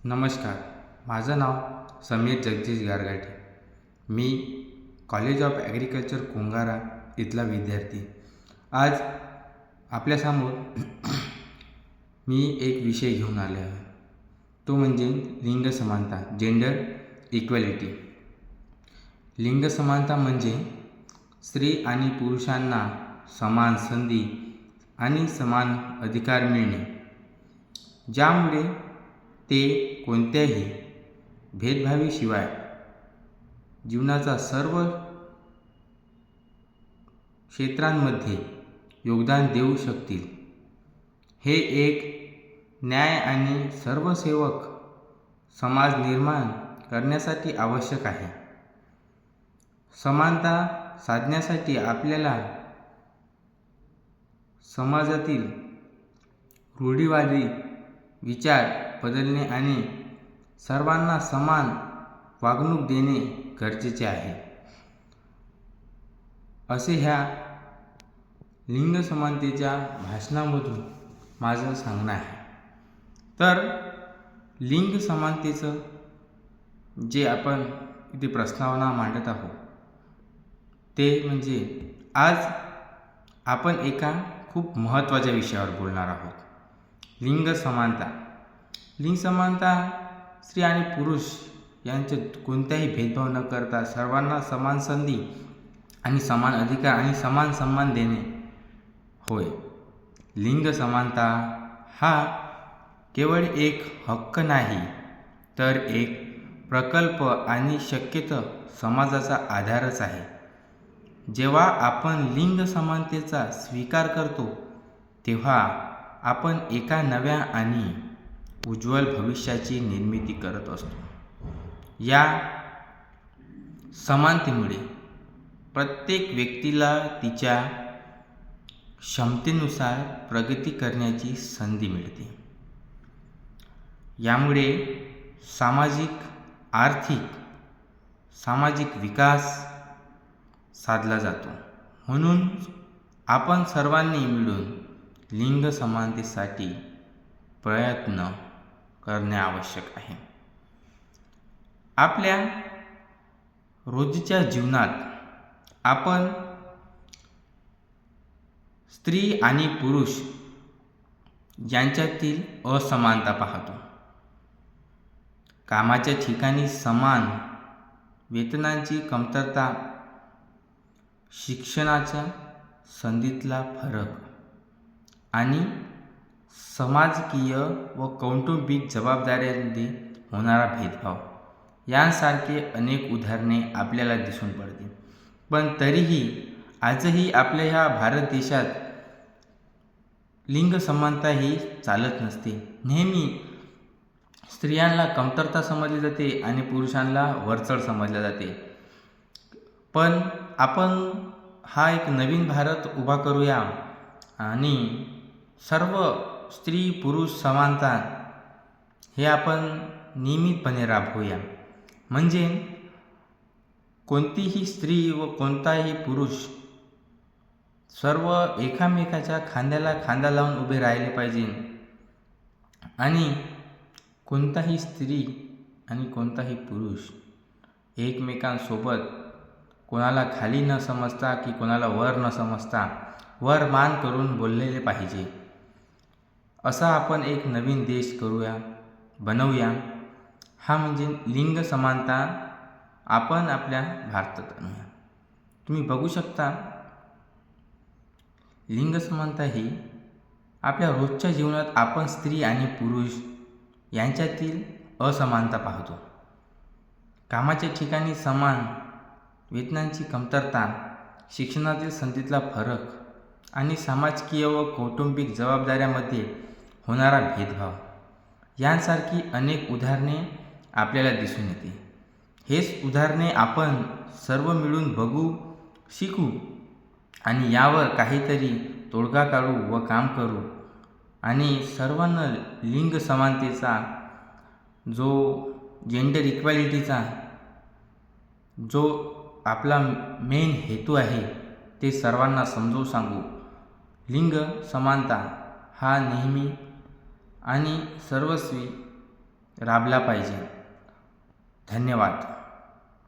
नमस्कार. माझं नाव समीर जगदीश गारगाटे. मी college of agriculture Kongara इथला विद्यार्थी. आज आपल्यासमोर मी एक विषय घेऊन आले आहे. तो म्हणजे लिंग समानता, जेंडर इक्वॅलिटी. लिंग समानता म्हणजे स्त्री आणि पुरुषांना समान संधी आणि समान अधिकार मिळणे, ज्यामुळे ते कोणत्याही भेदभावाशिवाय जीवनाच्या सर्व क्षेत्रांमध्ये योगदान देऊ शकतील. हे एक न्याय आणि सर्वसेवक समाज निर्माण करण्यासाठी आवश्यक आहे. समानता साधण्यासाठी आपल्याला समाजातील रूढिवादी विचार बदलणे आणि सर्वांना समान वागणूक देणे गरजेचे आहे, असे ह्या लिंग समानतेच्या भाषणामधून माझं सांगणं आहे. तर लिंग समानतेचं जे आपण इथे प्रस्तावना मांडत आहोत ते म्हणजे आज आपण एका खूप महत्त्वाच्या विषयावर बोलणार आहोत. लिंग समानता. लिंग समानता स्त्री आणि पुरुष यांच्यात कोणताही भेदभाव न करता सर्वांना समान संधी आणि समान अधिकार आणि समान सन्मान देणे होय. लिंग समानता हा केवळ एक हक्क नाही, तर एक प्रकल्प आणि शक्यतो समाजाचा आधारच आहे. जेव्हा आपण लिंग समानतेचा स्वीकार करतो तेव्हा आपण एका नव्या आणि उज्ज्वल भविष्याची निर्मिती करत असतो. या समानतेमुळे प्रत्येक व्यक्तीला तिच्या क्षमतेनुसार प्रगती करण्याची संधी मिळते. यामुळे सामाजिक विकास साधला जातो. म्हणून आपण सर्वांनी मिळून लिंग समानतेसाठी प्रयत्न करणे आवश्यक आहे. आपल्या रोजच्या जीवनात आपण स्त्री आणि पुरुष यांच्यातील असमानता पाहतो. कामाच्या ठिकाणी समान वेतनाची कमतरता, शिक्षणाच्या संधीतला फरक आणि समाजकीय व कौटुंबिक जबाबदाऱ्यांमध्ये होणारा भेदभाव यांसारखे अनेक उदाहरणे आपल्याला दिसून पडतील. पण तरीही आजही आपल्या ह्या भारत देशात लिंग समानता ही चालत नसते. नेहमी स्त्रियांना कमतरता समजली जाते आणि पुरुषांना वरचढ समजले जाते. पण आपण हा एक नवीन भारत उभा करूया आणि सर्व स्त्री पुरुष समानता हे आपण नियमितपणे राबवूया. म्हणजे कोणतीही स्त्री व कोणताही पुरुष सर्व एकामेकाच्या खांद्याला खांदा लावून उभे राहिले पाहिजे आणि कोणताही स्त्री आणि कोणताही पुरुष एकमेकांसोबत कोणाला खाली न समजता की कोणाला वर न समजता वर मान करून बोललेले पाहिजे. असा आपण एक नवीन देश बनवूया. हा म्हणजे लिंग समानता आपण आपल्या भारतात आणूया. तुम्ही बघू शकता लिंग समानता ही आपल्या रोजच्या जीवनात आपण स्त्री आणि पुरुष यांच्यातील असमानता पाहतो. कामाच्या ठिकाणी समान वेतनाची कमतरता, शिक्षणातील संधीतला फरक आणि समाजकीय व कौटुंबिक जबाबदाऱ्यामध्ये होणारा भेदभाव यांसारखी अनेक उदाहरणे आपल्याला दिसून येते. हेच उदाहरणे आपण सर्व मिळून बघू, शिकू आणि यावर काहीतरी तोडगा काढू व काम करू आणि सर्वांना लिंग समानतेचा जो जेंडर इक्वॅलिटीचा जो आपला मेन हेतू आहे ते सर्वांना समजून सांगू. लिंग समानता हा नेहमी आणि सर्वस्वी राबला पाहिजे. धन्यवाद.